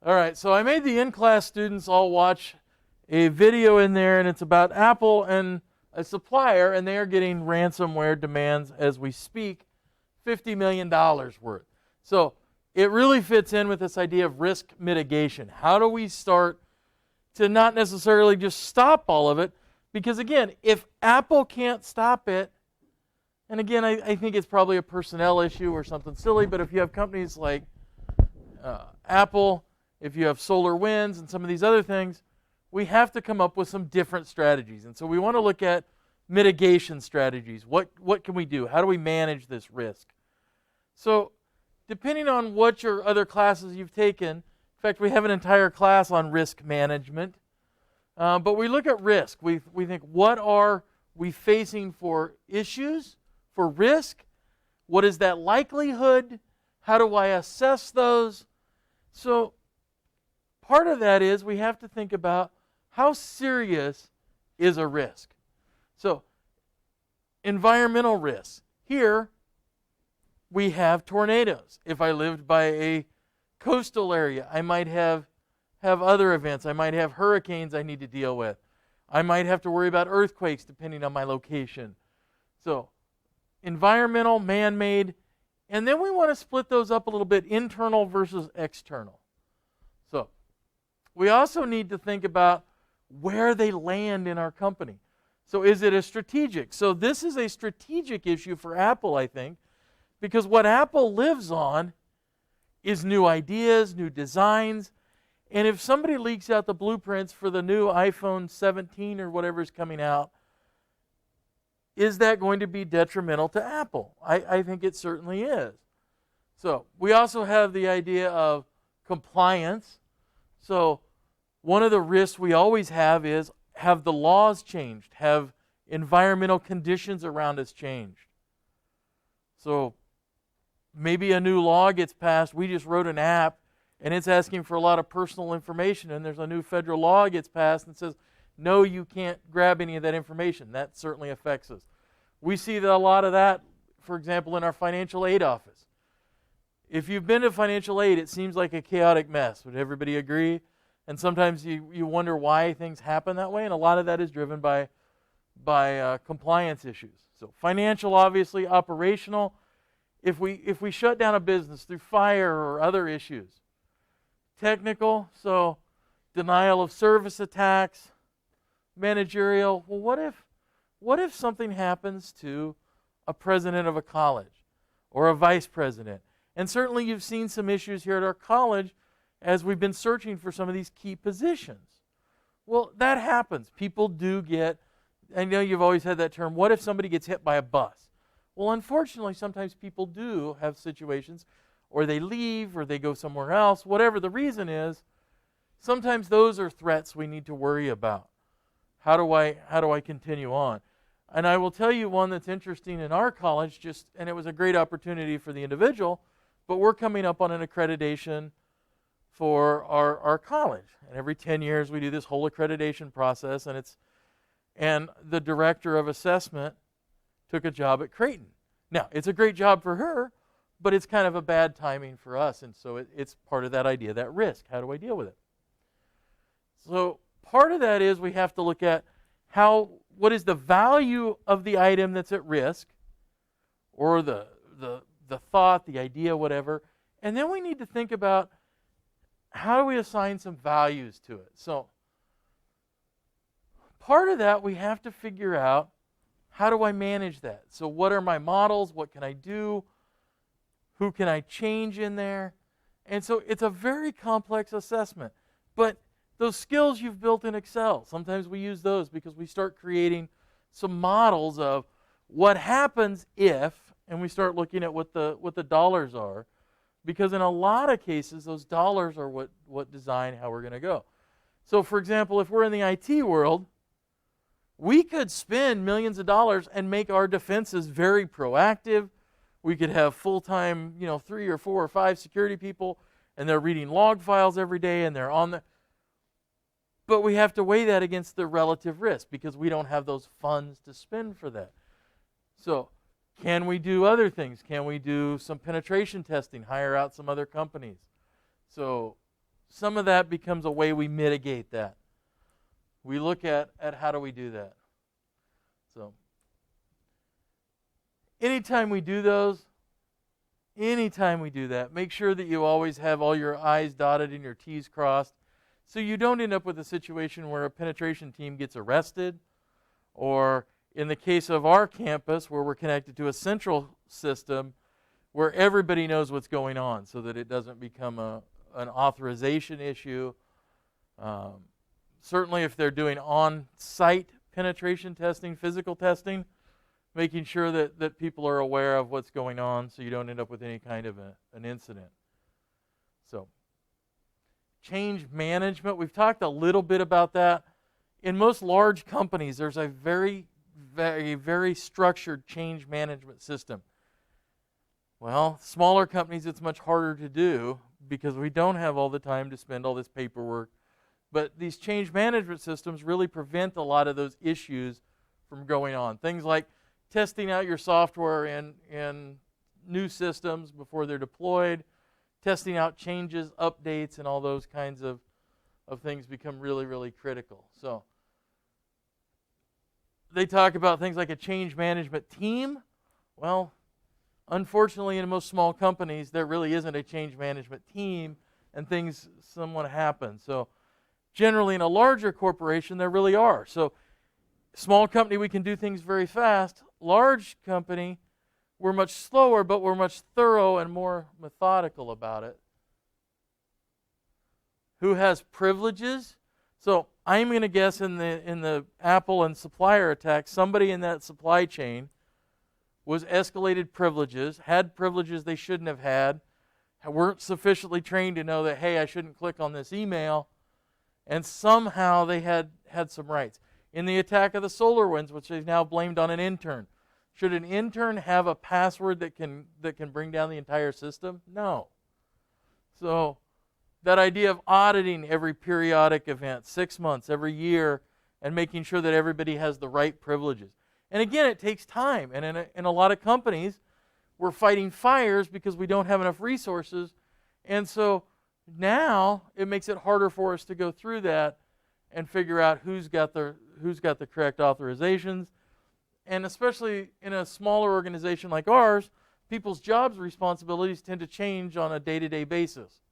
All right, so I made the in-class students all watch a video in there, and it's about Apple and a supplier, and they are getting ransomware demands as we speak, $50 million worth. So it really fits in with this idea of risk mitigation. How do we start to not necessarily just stop all of it? Because again, if Apple can't stop it, and again, I think it's probably a personnel issue or something silly, but if you have companies like Apple, if you have SolarWinds and some of these other things, we have to come up with some different strategies. And so we want to look at mitigation strategies. What can we do? How do we manage this risk? So depending on what your other classes you've taken, in fact, we have an entire class on risk management, but we look at risk. We think, what are we facing for issues, for risk? What is that likelihood? How do I assess those? So part of that is we have to think about how serious is a risk. So environmental risks. Here we have tornadoes. If I lived by a coastal area, I might have other events. I might have hurricanes I need to deal with. I might have to worry about earthquakes depending on my location. So environmental, man-made, and then we want to split those up a little bit, internal versus external. So we also need to think about where they land in our company. So is it a strategic? So this is a strategic issue for Apple, I think, because what Apple lives on is new ideas, new designs, and if somebody leaks out the blueprints for the new iPhone 17 or whatever is coming out, is that going to be detrimental to Apple? I think it certainly is. So we also have the idea of compliance. So one of the risks we always have is, have the laws changed? Have environmental conditions around us changed? So maybe a new law gets passed. We just wrote an app and it's asking for a lot of personal information, and there's a new federal law gets passed and says, no, you can't grab any of that information. That certainly affects us. We see a lot of that, for example, in our financial aid office. If you've been to financial aid, it seems like a chaotic mess. Would everybody agree? And sometimes you wonder why things happen that way, and a lot of that is driven by compliance issues. So financial, obviously, operational. If we shut down a business through fire or other issues. Technical, so denial of service attacks. Managerial, well, what if something happens to a president of a college or a vice president? And certainly you've seen some issues here at our college as we've been searching for some of these key positions. Well, that happens. People do get, I know you've always had that term, what if somebody gets hit by a bus? Well, unfortunately, sometimes people do have situations, or they leave, or they go somewhere else, whatever the reason is. Sometimes those are threats we need to worry about. How do I continue on? And I will tell you one that's interesting in our college, and it was a great opportunity for the individual, but we're coming up on an accreditation for our college. And every 10 years we do this whole accreditation process, and the director of assessment took a job at Creighton. Now, it's a great job for her, but it's kind of a bad timing for us, and so it's part of that idea, that risk. How do I deal with it? So part of that is we have to look at what is the value of the item that's at risk, or the thought, the idea, whatever, and then we need to think about how do we assign some values to it. So part of that we have to figure out, how do I manage that? So what are my models? What can I do? Who can I change in there? And so it's a very complex assessment. But those skills you've built in Excel, sometimes we use those because we start creating some models of what happens if, and we start looking at what the dollars are, because in a lot of cases, those dollars are what design how we're going to go. So for example, if we're in the IT world, we could spend millions of dollars and make our defenses very proactive. We could have full-time, 3 or 4 or 5 security people, and they're reading log files every day, and they're on the... But we have to weigh that against the relative risk because we don't have those funds to spend for that. So can we do other things? Can we do some penetration testing, hire out some other companies? So some of that becomes a way we mitigate that. We look at how do we do that. So anytime we do that, make sure that you always have all your I's dotted and your T's crossed, so you don't end up with a situation where a penetration team gets arrested, or in the case of our campus where we're connected to a central system where everybody knows what's going on, so that it doesn't become an authorization issue. Certainly if they're doing on-site penetration testing, physical testing, making sure that people are aware of what's going on so you don't end up with any kind of an incident. So, change management, we've talked a little bit about that. In most large companies, there's a very, very, very structured change management system. Well, smaller companies, it's much harder to do because we don't have all the time to spend all this paperwork. But these change management systems really prevent a lot of those issues from going on. Things like testing out your software in new systems before they're deployed, testing out changes, updates, and all those kinds of things become really, really critical. So they talk about things like a change management team. Well, unfortunately, in most small companies, there really isn't a change management team, and things somewhat happen. So generally, in a larger corporation, there really are. So small company, we can do things very fast. Large company, we're much slower, but we're much thorough and more methodical about it. Who has privileges? So I'm going to guess in the Apple and supplier attack, somebody in that supply chain was escalated privileges, had privileges they shouldn't have had, weren't sufficiently trained to know that, hey, I shouldn't click on this email, and somehow they had some rights. In the attack of the SolarWinds, which they've now blamed on an intern, should an intern have a password that can bring down the entire system? No. So that idea of auditing every periodic event, 6 months, every year, and making sure that everybody has the right privileges. And again, it takes time. And in a lot of companies, we're fighting fires because we don't have enough resources. And so now it makes it harder for us to go through that and figure out who's got the correct authorizations. And especially in a smaller organization like ours, people's jobs responsibilities tend to change on a day-to-day basis.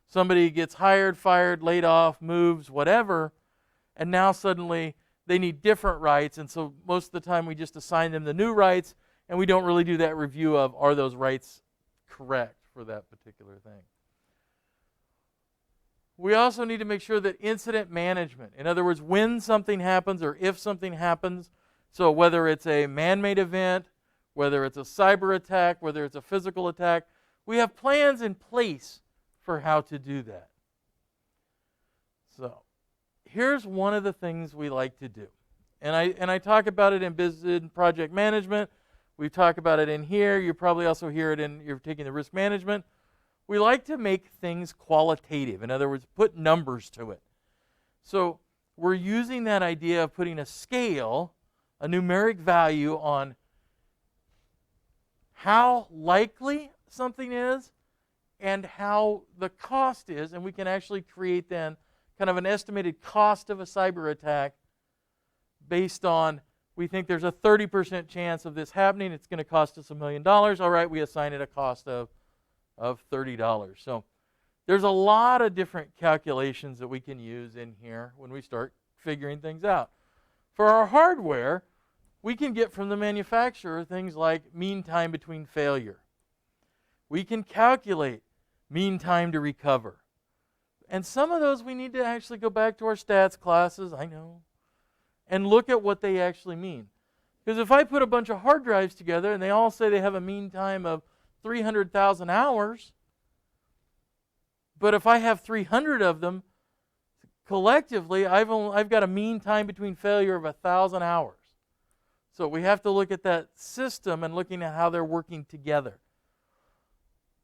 Somebody gets hired, fired, laid off, moves, whatever, and now suddenly they need different rights, and so most of the time we just assign them the new rights, and we don't really do that review of, are those rights correct for that particular thing. We also need to make sure that incident management, in other words, when something happens or if something happens, so whether it's a man-made event, whether it's a cyber attack, whether it's a physical attack, we have plans in place for how to do that. So here's one of the things we like to do. And I talk about it in business project management. We talk about it in here. You probably also hear it in, you're taking the risk management. We like to make things qualitative. In other words, put numbers to it. So we're using that idea of putting a scale, a numeric value on how likely something is and how the cost is, and we can actually create then kind of an estimated cost of a cyber attack based on, we think there's a 30% chance of this happening, it's going to cost us $1 million. All right, we assign it a cost of $30. So there's a lot of different calculations that we can use in here when we start figuring things out. For our hardware, we can get from the manufacturer things like mean time between failure. We can calculate mean time to recover. And some of those we need to actually go back to our stats classes, I know, and look at what they actually mean. Because if I put a bunch of hard drives together and they all say they have a mean time of 300,000 hours, but if I have 300 of them, collectively, I've got a mean time between failure of 1,000 hours. So we have to look at that system and looking at how they're working together.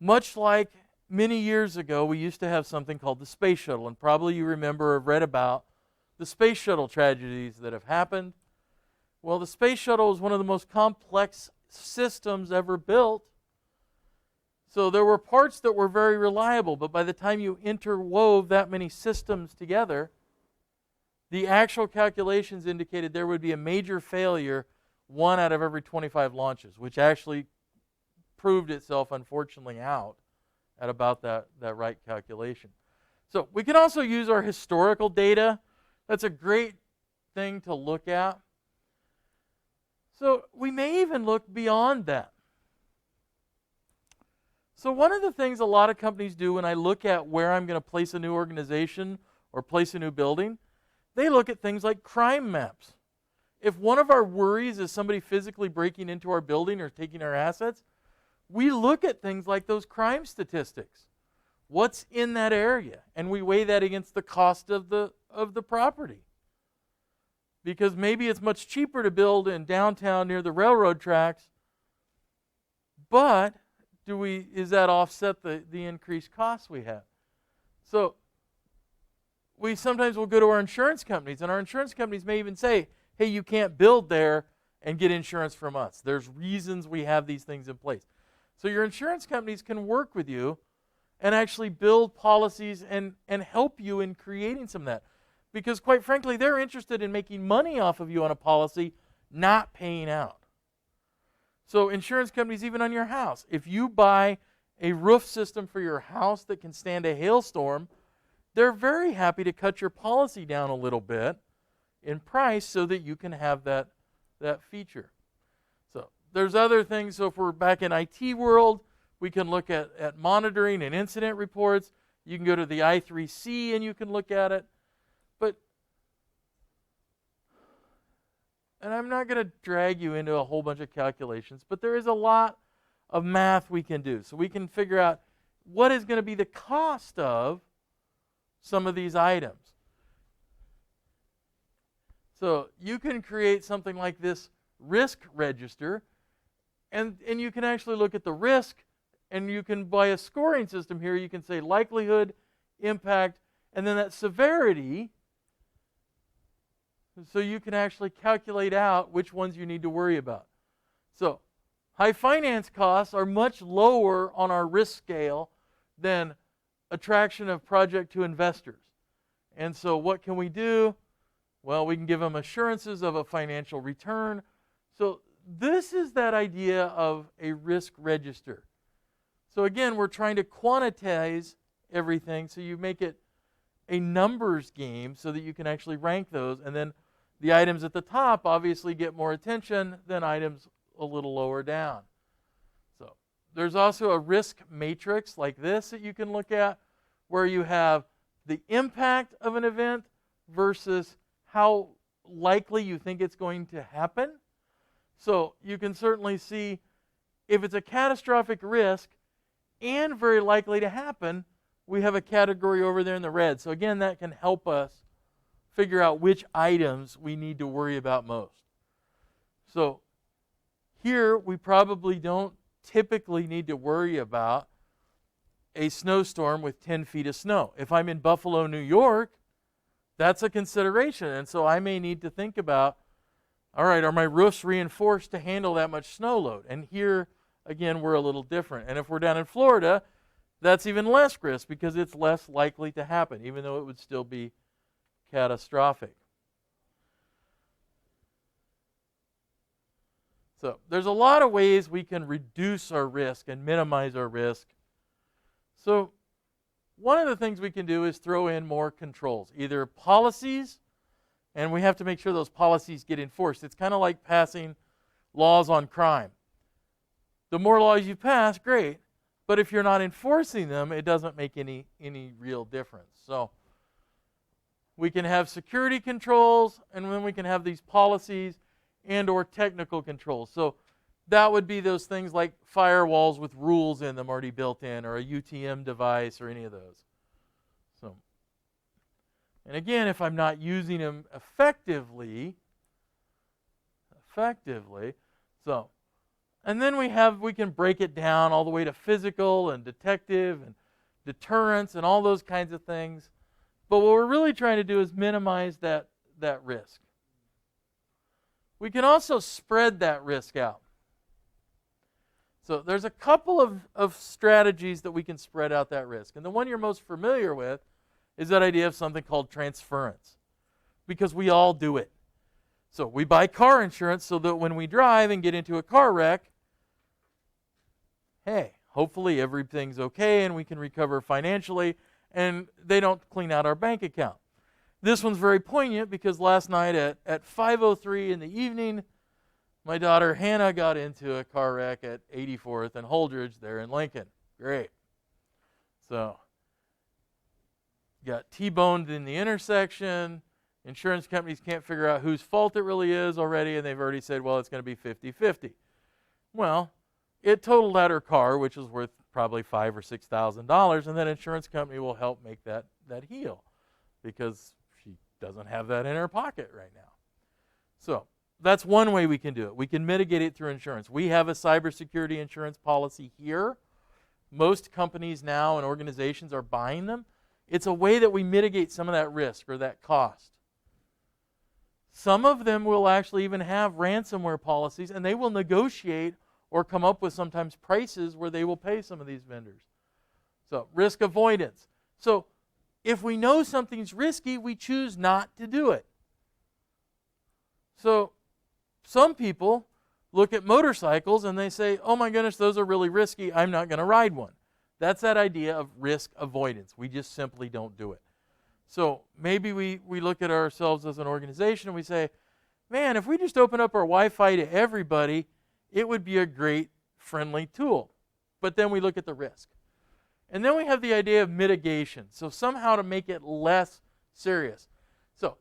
Much like many years ago, we used to have something called the Space Shuttle, and probably you remember or have read about the Space Shuttle tragedies that have happened. Well, the Space Shuttle is one of the most complex systems ever built. So there were parts that were very reliable, but by the time you interwove that many systems together, the actual calculations indicated there would be a major failure 1 out of every 25 launches, which actually proved itself, unfortunately, out at about that right calculation. So we can also use our historical data. That's a great thing to look at. So we may even look beyond that. So one of the things a lot of companies do when I look at where I'm going to place a new organization or place a new building, they look at things like crime maps. If one of our worries is somebody physically breaking into our building or taking our assets, we look at things like those crime statistics. What's in that area? And we weigh that against the cost of the property. Because maybe it's much cheaper to build in downtown near the railroad tracks, but is that offset the increased costs we have? So we sometimes will go to our insurance companies, and our insurance companies may even say, hey, you can't build there and get insurance from us. There's reasons we have these things in place. So your insurance companies can work with you and actually build policies and help you in creating some of that. Because quite frankly, they're interested in making money off of you on a policy, not paying out. So insurance companies, even on your house, if you buy a roof system for your house that can stand a hailstorm, they're very happy to cut your policy down a little bit in price so that you can have that feature. So there's other things. So if we're back in IT world, we can look at monitoring and incident reports. You can go to the I3C and you can look at it. And I'm not going to drag you into a whole bunch of calculations, but there is a lot of math we can do. So we can figure out what is going to be the cost of some of these items. So you can create something like this risk register, and you can actually look at the risk, and you can, by a scoring system here, you can say likelihood, impact, and then that severity. So you can actually calculate out which ones you need to worry about. So high finance costs are much lower on our risk scale than attraction of project to investors. And so what can we do? Well, we can give them assurances of a financial return. So this is that idea of a risk register. So again, we're trying to quantize everything so you make it a numbers game so that you can actually rank those, and then the items at the top obviously get more attention than items a little lower down. So there's also a risk matrix like this that you can look at where you have the impact of an event versus how likely you think it's going to happen. So you can certainly see if it's a catastrophic risk and very likely to happen, we have a category over there in the red. So again, that can help us figure out which items we need to worry about most. So here we probably don't typically need to worry about a snowstorm with 10 feet of snow. If I'm in Buffalo, New York, that's a consideration. And so I may need to think about, all right, are my roofs reinforced to handle that much snow load? And here, again, we're a little different. And if we're down in Florida, that's even less risk because it's less likely to happen, even though it would still be catastrophic. So there's a lot of ways we can reduce our risk and minimize our risk. So one of the things we can do is throw in more controls, either policies, and we have to make sure those policies get enforced. It's kind of like passing laws on crime. The more laws you pass, great, but if you're not enforcing them, it doesn't make any real difference. So we can have security controls, and then we can have these policies and or technical controls. So that would be those things like firewalls with rules in them already built in, or a UTM device, or any of those. So, and again, if I'm not using them effectively, so, and then we can break it down all the way to physical and detective and deterrence and all those kinds of things. But what we're really trying to do is minimize that risk. We can also spread that risk out. So there's a couple of strategies that we can spread out that risk. And the one you're most familiar with is that idea of something called transference, because we all do it. So we buy car insurance so that when we drive and get into a car wreck, hey, hopefully everything's okay and we can recover financially and they don't clean out our bank account. This one's very poignant because last night at 5:03 in the evening, my daughter Hannah got into a car wreck at 84th and Holdridge there in Lincoln. Great. So, got T-boned in the intersection. Insurance companies can't figure out whose fault it really is already, and they've already said, well, it's going to be 50-50. Well, it totaled out her car, which was worth probably $5,000 or $6,000, and that insurance company will help make that heal because she doesn't have that in her pocket right now. So that's one way we can do it. We can mitigate it through insurance. We have a cybersecurity insurance policy here. Most companies now and organizations are buying them. It's a way that we mitigate some of that risk or that cost. Some of them will actually even have ransomware policies, and they will negotiate or come up with sometimes prices where they will pay some of these vendors. So risk avoidance. So if we know something's risky, we choose not to do it. So some people look at motorcycles and they say, oh my goodness, those are really risky, I'm not going to ride one. That's that idea of risk avoidance. We just simply don't do it. So maybe we look at ourselves as an organization and we say, man, if we just open up our Wi-Fi to everybody, it would be a great friendly tool. But then we look at the risk. And then we have the idea of mitigation. So somehow to make it less serious. So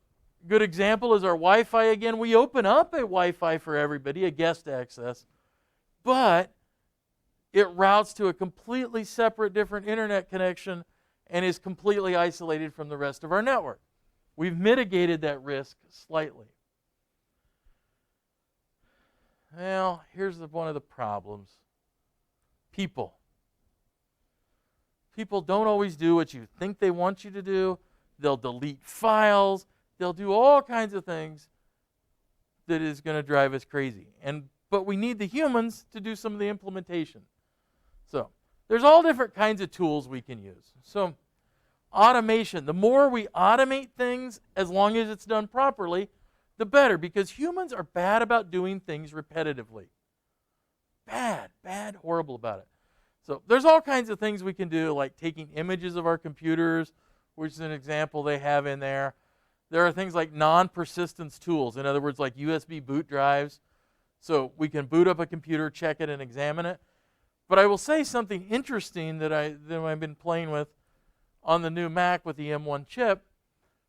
good example is our Wi-Fi again. We open up a Wi-Fi for everybody, a guest access, but it routes to a completely separate, different internet connection and is completely isolated from the rest of our network. We've mitigated that risk slightly. Well, here's one of the problems. People. People don't always do what you think they want you to do. They'll delete files. They'll do all kinds of things that is going to drive us crazy. But we need the humans to do some of the implementation. So there's all different kinds of tools we can use. So automation. The more we automate things, as long as it's done properly, the better, because humans are bad about doing things repetitively. Bad, horrible about it. So there's all kinds of things we can do, like taking images of our computers, which is an example they have in there. There are things like non-persistence tools, in other words, like USB boot drives. So we can boot up a computer, check it, and examine it. But I will say something interesting that I've been playing with on the new Mac with the M1 chip.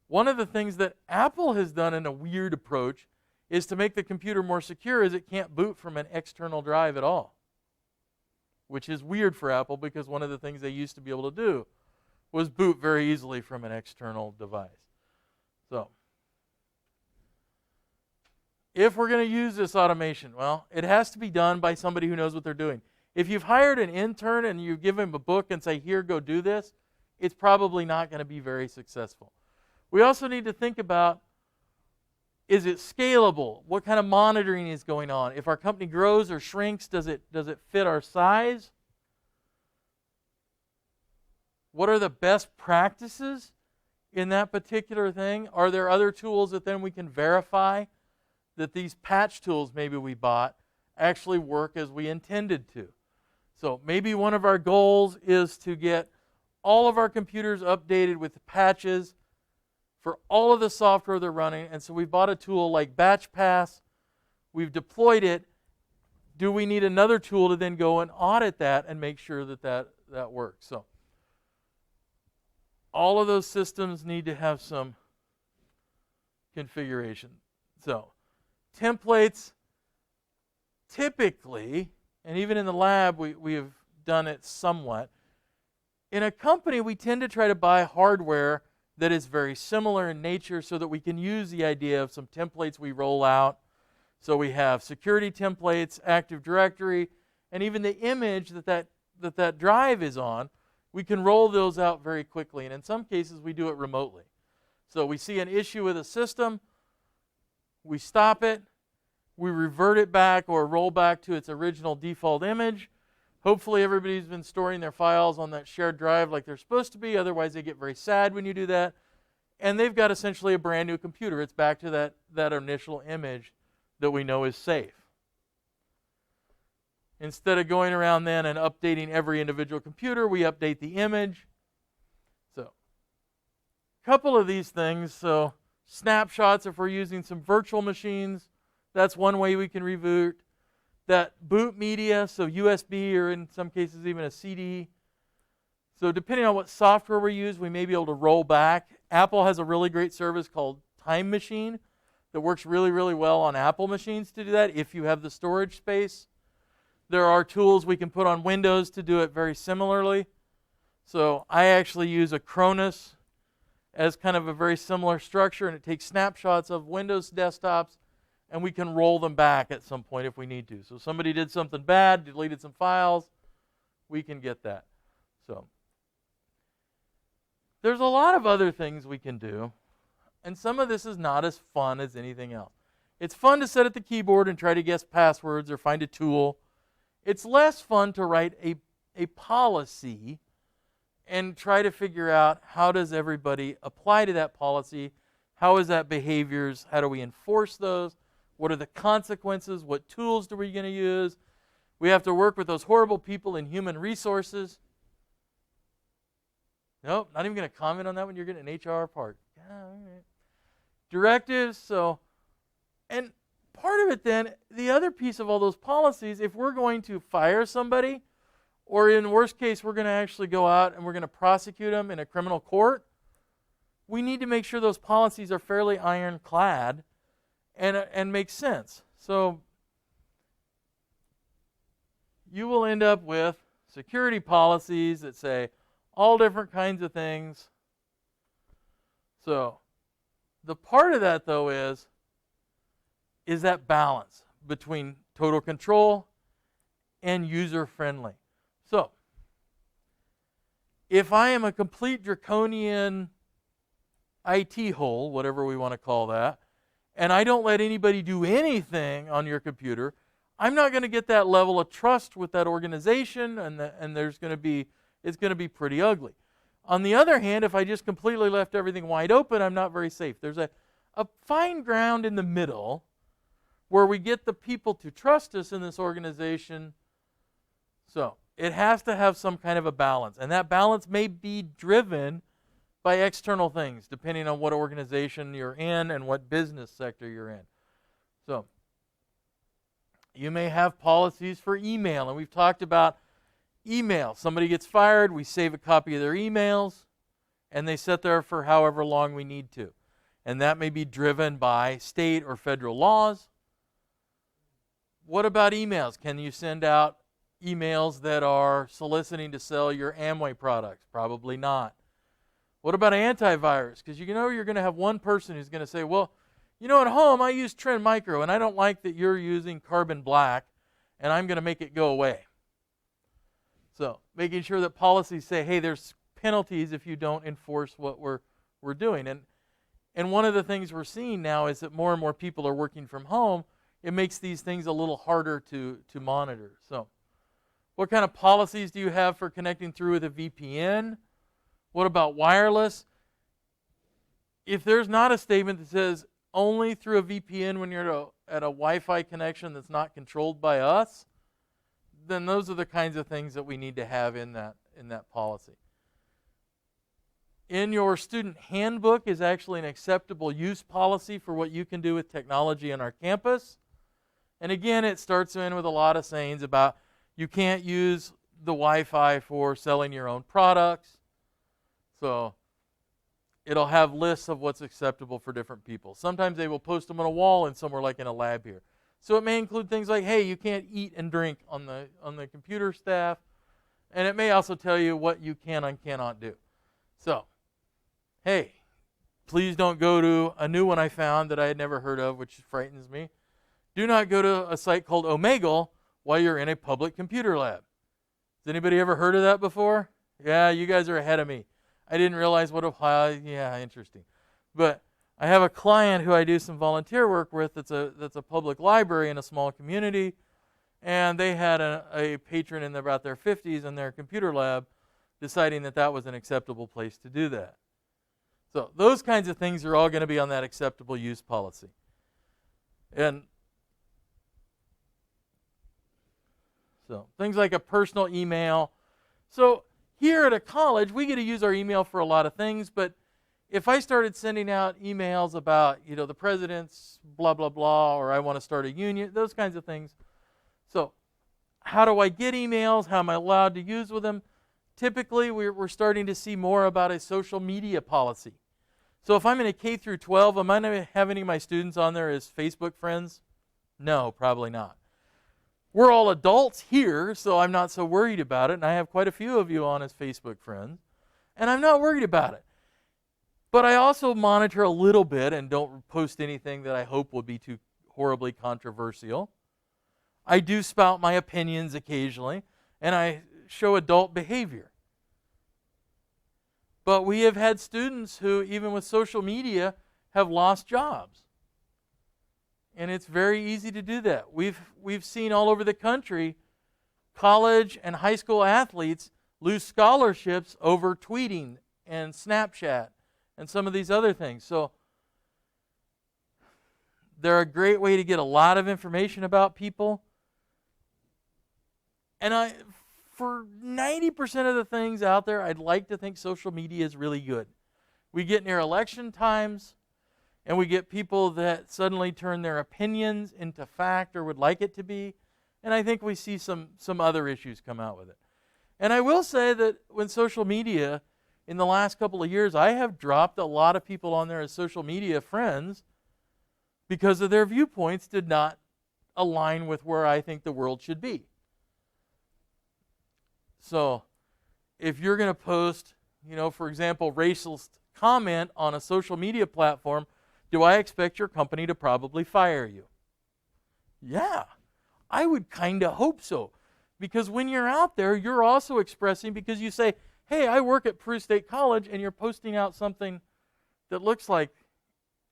One of the things that Apple has done in a weird approach is to make the computer more secure is it can't boot from an external drive at all, which is weird for Apple because one of the things they used to be able to do was boot very easily from an external device. So if we're going to use this automation, well, it has to be done by somebody who knows what they're doing. If you've hired an intern and you give him a book and say, here, go do this, it's probably not going to be very successful. We also need to think about, is it scalable? What kind of monitoring is going on? If our company grows or shrinks, does it fit our size? What are the best practices in that particular thing? Are there other tools that then we can verify that these patch tools maybe we bought actually work as we intended to? So maybe one of our goals is to get all of our computers updated with patches for all of the software they're running. And so we bought a tool like BatchPass. We've deployed it. Do we need another tool to then go and audit that and make sure that works? So all of those systems need to have some configuration. So templates, typically, and even in the lab, we have done it somewhat. In a company, we tend to try to buy hardware that is very similar in nature so that we can use the idea of some templates we roll out. So we have security templates, Active Directory, and even the image that drive is on, we can roll those out very quickly. And in some cases, we do it remotely. So we see an issue with a system, we stop it, we revert it back or roll back to its original default image, Hopefully everybody's been storing their files on that shared drive like they're supposed to be. Otherwise, they get very sad when you do that. And they've got essentially a brand new computer. It's back to that initial image that we know is safe. Instead of going around then and updating every individual computer, we update the image. So, a couple of these things. So, snapshots, if we're using some virtual machines, that's one way we can reboot. That boot media, so USB or in some cases even a CD. So depending on what software we use, we may be able to roll back. Apple has a really great service called Time Machine that works really, really well on Apple machines to do that if you have the storage space. There are tools we can put on Windows to do it very similarly. So I actually use Acronis as kind of a very similar structure, and it takes snapshots of Windows desktops, and we can roll them back at some point if we need to. So somebody did something bad, deleted some files, we can get that. So there's a lot of other things we can do, and some of this is not as fun as anything else. It's fun to sit at the keyboard and try to guess passwords or find a tool. It's less fun to write a policy and try to figure out how does everybody apply to that policy, how is that behaviors, how do we enforce those, what are the consequences, what tools are we going to use. We have to work with those horrible people in human resources. Nope, not even going to comment on that when you're getting an HR part. Yeah, all right. Directives, and part of it then, the other piece of all those policies, if we're going to fire somebody, or in worst case, we're going to actually go out and we're going to prosecute them in a criminal court, we need to make sure those policies are fairly ironclad and make sense. So you will end up with security policies that say all different kinds of things. So the part of that, though, is that balance between total control and user-friendly. So if I am a complete draconian IT hole, whatever we want to call that, and I don't let anybody do anything on your computer, I'm not going to get that level of trust with that organization, and it's going to be pretty ugly. On the other hand, if I just completely left everything wide open, I'm not very safe. There's a fine ground in the middle where we get the people to trust us in this organization. So it has to have some kind of a balance, and that balance may be driven by external things, depending on what organization you're in and what business sector you're in. So you may have policies for email, and we've talked about email. Somebody gets fired, we save a copy of their emails, and they sit there for however long we need to. And that may be driven by state or federal laws. What about emails? Can you send out emails that are soliciting to sell your Amway products? Probably not. What about antivirus? Because you know you're going to have one person who's going to say, well, you know, at home I use Trend Micro, and I don't like that you're using Carbon Black, and I'm going to make it go away. So making sure that policies say, hey, there's penalties if you don't enforce what we're doing. And one of the things we're seeing now is that more and more people are working from home. It makes these things a little harder to monitor. So what kind of policies do you have for connecting through with a VPN? What about wireless? If there's not a statement that says only through a VPN when you're at a Wi-Fi connection that's not controlled by us, then those are the kinds of things that we need to have in that policy. In your student handbook is actually an acceptable use policy for what you can do with technology on our campus. And again, it starts in with a lot of sayings about you can't use the Wi-Fi for selling your own products. So it'll have lists of what's acceptable for different people. Sometimes they will post them on a wall and somewhere like in a lab here. So it may include things like, hey, you can't eat and drink on the computer staff. And it may also tell you what you can and cannot do. So, hey, please don't go to a new one I found that I had never heard of, which frightens me. Do not go to a site called Omegle while you're in a public computer lab. Has anybody ever heard of that before? Yeah, you guys are ahead of me. I didn't realize what yeah, interesting. But I have a client who I do some volunteer work with that's a public library in a small community, And they had a patron in about their 50s in their computer lab deciding that that was an acceptable place to do that. So those kinds of things are all going to be on that acceptable use policy. And so things like a personal email. So here at a college, we get to use our email for a lot of things, but if I started sending out emails about, the president's blah, blah, blah, or I want to start a union, those kinds of things. So how do I get emails? How am I allowed to use with them? Typically, we're starting to see more about a social media policy. So if I'm in a K through 12, am I going to have any of my students on there as Facebook friends? No, probably not. We're all adults here, so I'm not so worried about it, and I have quite a few of you on as Facebook friends, and I'm not worried about it. But I also monitor a little bit and don't post anything that I hope will be too horribly controversial. I do spout my opinions occasionally, and I show adult behavior. But we have had students who, even with social media, have lost jobs. And it's very easy to do that. We've seen all over the country college and high school athletes lose scholarships over tweeting and Snapchat and some of these other things. So they're a great way to get a lot of information about people. And for 90% of the things out there, I'd like to think social media is really good. We get near election times, and we get people that suddenly turn their opinions into fact or would like it to be. And I think we see some other issues come out with it. And I will say that when social media, in the last couple of years, I have dropped a lot of people on there as social media friends because of their viewpoints did not align with where I think the world should be. So if you're going to post, for example, racist comment on a social media platform, do I expect your company to probably fire you? Yeah, I would kind of hope so. Because when you're out there, you're also expressing, because you say, hey, I work at Peru State College, and you're posting out something that looks like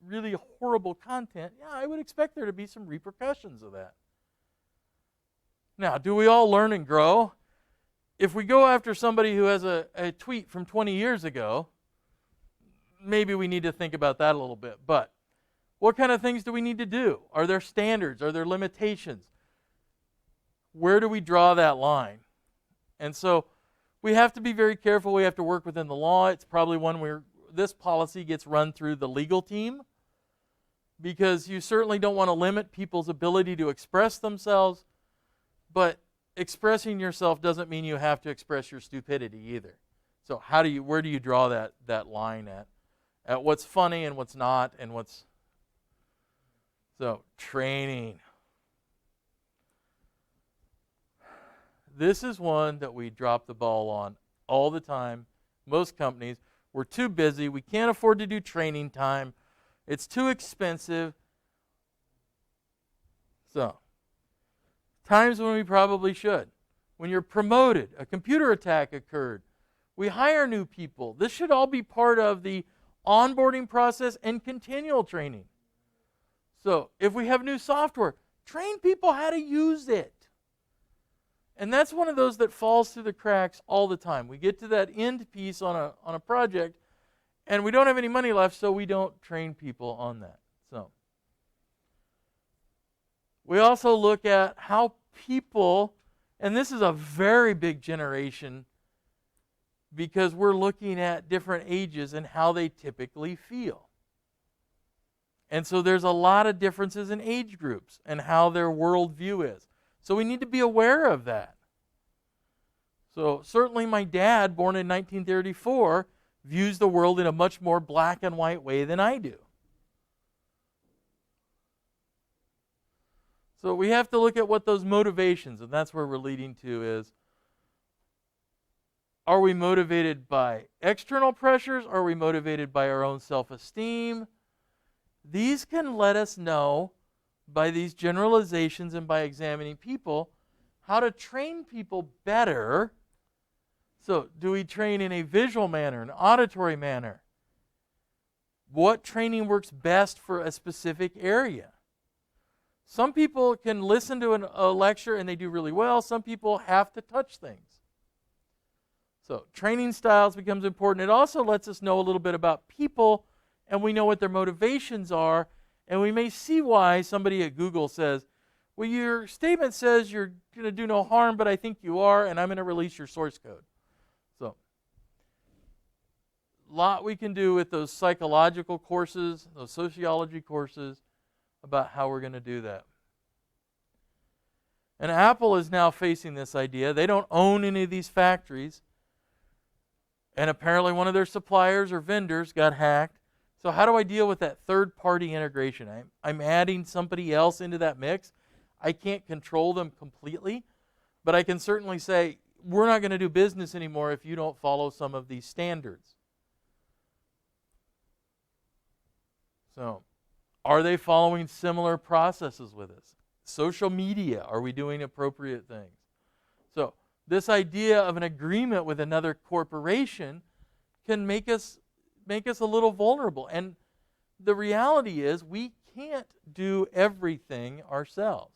really horrible content. Yeah, I would expect there to be some repercussions of that. Now, do we all learn and grow? If we go after somebody who has a tweet from 20 years ago, maybe we need to think about that a little bit. But what kind of things do we need to do? Are there standards? Are there limitations? Where do we draw that line? And so we have to be very careful. We have to work within the law. It's probably one where this policy gets run through the legal team, because you certainly don't want to limit people's ability to express themselves, but expressing yourself doesn't mean you have to express your stupidity either. So where do you draw that line at what's funny and what's not, and what's... So, training. This is one that we drop the ball on all the time. Most companies, we're too busy. We can't afford to do training time. It's too expensive. So, times when we probably should. When you're promoted, a computer attack occurred, we hire new people. This should all be part of the onboarding process and continual training. So if we have new software, train people how to use it. And that's one of those that falls through the cracks all the time. We get to that end piece on a project, and we don't have any money left, so we don't train people on that. So we also look at how people, and this is a very big generation, because we're looking at different ages and how they typically feel. And so there's a lot of differences in age groups and how their worldview is. So we need to be aware of that. So certainly my dad, born in 1934, views the world in a much more black and white way than I do. So we have to look at what those motivations, and that's where we're leading to, is, are we motivated by external pressures? Are we motivated by our own self-esteem? These can let us know, by these generalizations and by examining people, how to train people better. So, do we train in a visual manner, an auditory manner? What training works best for a specific area? Some people can listen to a lecture and they do really well. Some people have to touch things. So training styles becomes important. It also lets us know a little bit about people, and we know what their motivations are, and we may see why somebody at Google says, well, your statement says you're going to do no harm, but I think you are, and I'm going to release your source code. So a lot we can do with those psychological courses, those sociology courses, about how we're going to do that. And Apple is now facing this idea. They don't own any of these factories. And apparently one of their suppliers or vendors got hacked. So how do I deal with that third-party integration? I'm adding somebody else into that mix. I can't control them completely, but I can certainly say, we're not going to do business anymore if you don't follow some of these standards. So, are they following similar processes with us? Social media, are we doing appropriate things? So, this idea of an agreement with another corporation can make us a little vulnerable. And the reality is we can't do everything ourselves.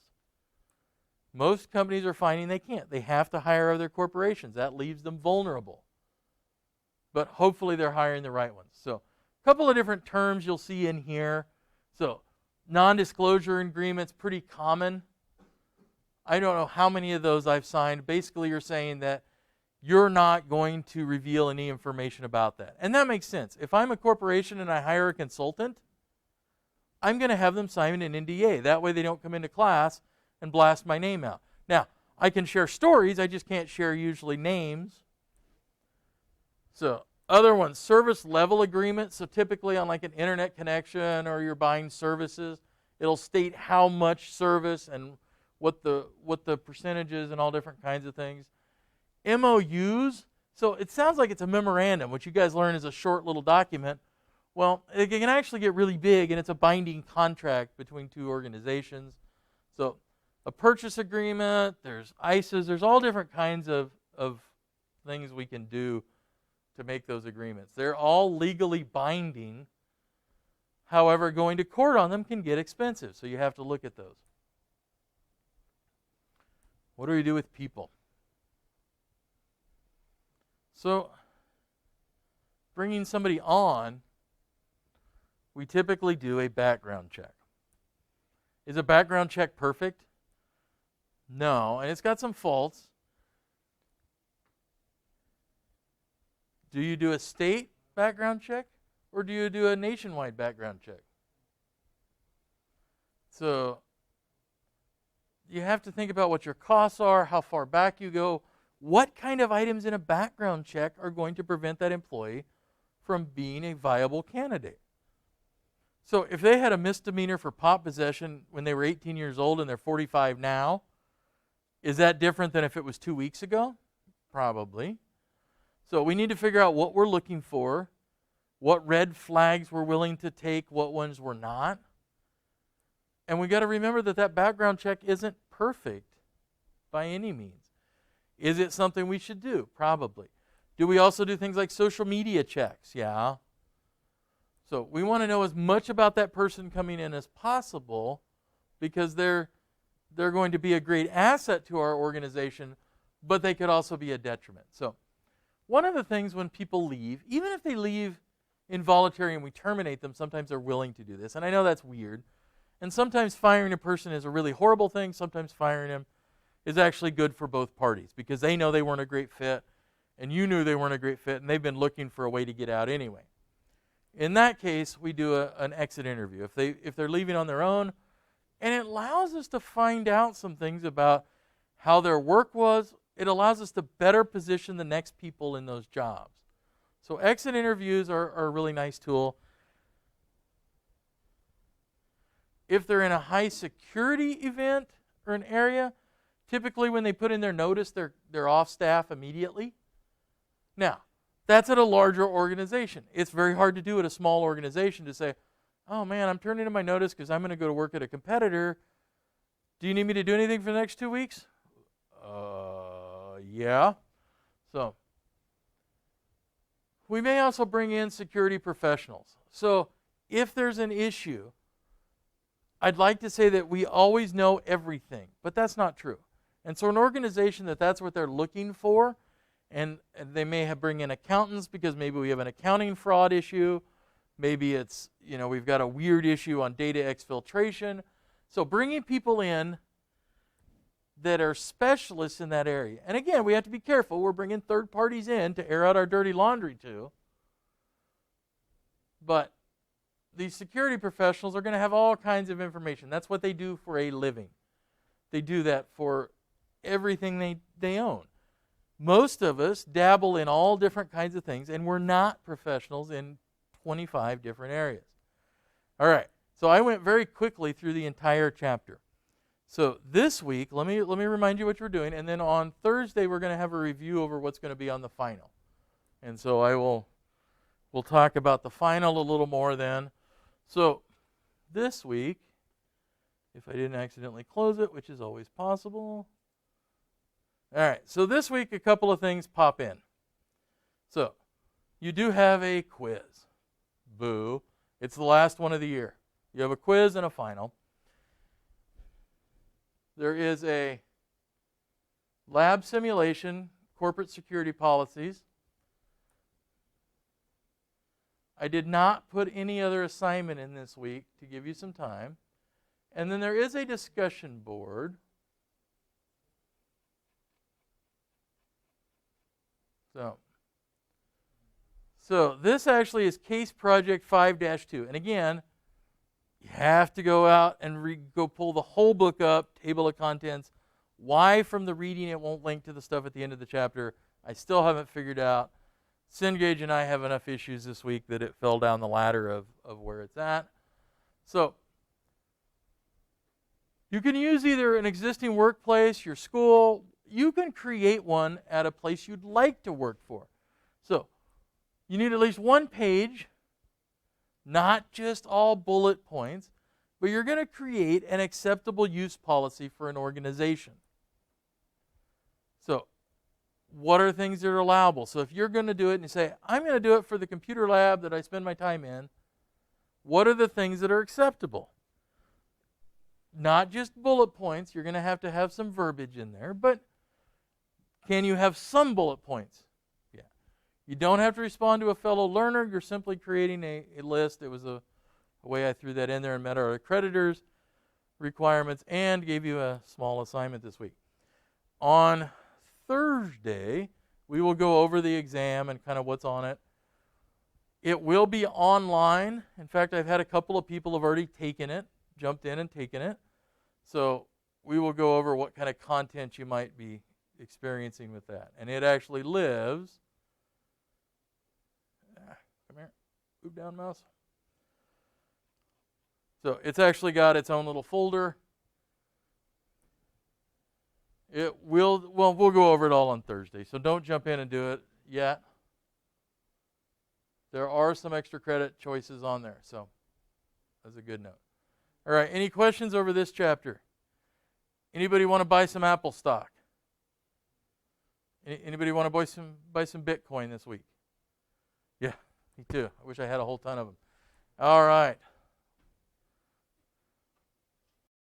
Most companies are finding they can't. They have to hire other corporations. That leaves them vulnerable. But hopefully they're hiring the right ones. So a couple of different terms you'll see in here. So non-disclosure agreements, pretty common. I don't know how many of those I've signed. Basically, you're saying that you're not going to reveal any information about that. And that makes sense. If I'm a corporation and I hire a consultant, I'm going to have them sign an NDA. That way they don't come into class and blast my name out. Now, I can share stories. I just can't share usually names. So, other ones, service level agreements. So typically on like an internet connection or you're buying services, it'll state how much service and what the percentage is and all different kinds of things. MOUs, so it sounds like it's a memorandum, which you guys learn is a short little document. Well, it can actually get really big, and it's a binding contract between two organizations. So a purchase agreement, there's ICEs, there's all different kinds of things we can do to make those agreements. They're all legally binding. However, going to court on them can get expensive, so you have to look at those. What do we do with people? So, bringing somebody on, we typically do a background check. Is a background check perfect? No, and it's got some faults. Do you do a state background check or do you do a nationwide background check? So, you have to think about what your costs are, how far back you go, what kind of items in a background check are going to prevent that employee from being a viable candidate. So if they had a misdemeanor for pot possession when they were 18 years old and they're 45 now, is that different than if it was 2 weeks ago? Probably. So we need to figure out what we're looking for, what red flags we're willing to take, what ones we're not. And we got to remember that that background check isn't perfect by any means. Is it something we should do? Probably. Do we also do things like social media checks? Yeah. So we want to know as much about that person coming in as possible because they're going to be a great asset to our organization, but they could also be a detriment. So one of the things when people leave, even if they leave involuntary and we terminate them, sometimes they're willing to do this. And I know that's weird. And sometimes firing a person is a really horrible thing. Sometimes firing them is actually good for both parties because they know they weren't a great fit and you knew they weren't a great fit and they've been looking for a way to get out anyway. In that case, we do an exit interview. If they're leaving on their own, and it allows us to find out some things about how their work was. It allows us to better position the next people in those jobs. So exit interviews are a really nice tool. If they're in a high security event or an area, typically when they put in their notice, they're off staff immediately. Now, that's at a larger organization. It's very hard to do at a small organization to say, oh man, I'm turning in my notice because I'm going to go to work at a competitor. Do you need me to do anything for the next 2 weeks? Yeah. So, we may also bring in security professionals. So, if there's an issue, I'd like to say that we always know everything, but that's not true. And so an organization that's what they're looking for, and they may bring in accountants because maybe we have an accounting fraud issue. Maybe it's, we've got a weird issue on data exfiltration. So bringing people in that are specialists in that area. And again, we have to be careful. We're bringing third parties in to air out our dirty laundry too. But these security professionals are going to have all kinds of information. That's what they do for a living. They do that for everything they own. Most of us dabble in all different kinds of things, and we're not professionals in 25 different areas. All right, so I went very quickly through the entire chapter. So this week, let me remind you what you're doing, and then on Thursday we're going to have a review over what's going to be on the final. And so we'll talk about the final a little more then. So this week, if I didn't accidentally close it, which is always possible. All right, so this week a couple of things pop in. So you do have a quiz. Boo. It's the last one of the year. You have a quiz and a final. There is a lab simulation, corporate security policies. I did not put any other assignment in this week to give you some time. And then there is a discussion board. So this actually is Case Project 5-2. And again, you have to go out and go pull the whole book up, table of contents. Why from the reading it won't link to the stuff at the end of the chapter, I still haven't figured out. Cengage and I have enough issues this week that it fell down the ladder of where it's at. So you can use either an existing workplace, your school. You can create one at a place you'd like to work for. So you need at least one page, not just all bullet points, but you're going to create an acceptable use policy for an organization. So what are things that are allowable? So if you're going to do it and you say, I'm going to do it for the computer lab that I spend my time in, what are the things that are acceptable? Not just bullet points. You're going to have some verbiage in there, but can you have some bullet points? Yeah. You don't have to respond to a fellow learner. You're simply creating a list. It was a way I threw that in there and met our accreditors' requirements and gave you a small assignment this week. On Thursday, we will go over the exam and kind of what's on it. It will be online. In fact, I've had a couple of people have already taken it, jumped in and taken it. So we will go over what kind of content you might be experiencing with that. And it actually lives. Come here. Move down, mouse. So it's actually got its own little folder. We'll go over it all on Thursday. So don't jump in and do it yet. There are some extra credit choices on there. So that's a good note. All right, any questions over this chapter? Anybody want to buy some Apple stock? Anybody want to buy some Bitcoin this week? Yeah, me too. I wish I had a whole ton of them. All right.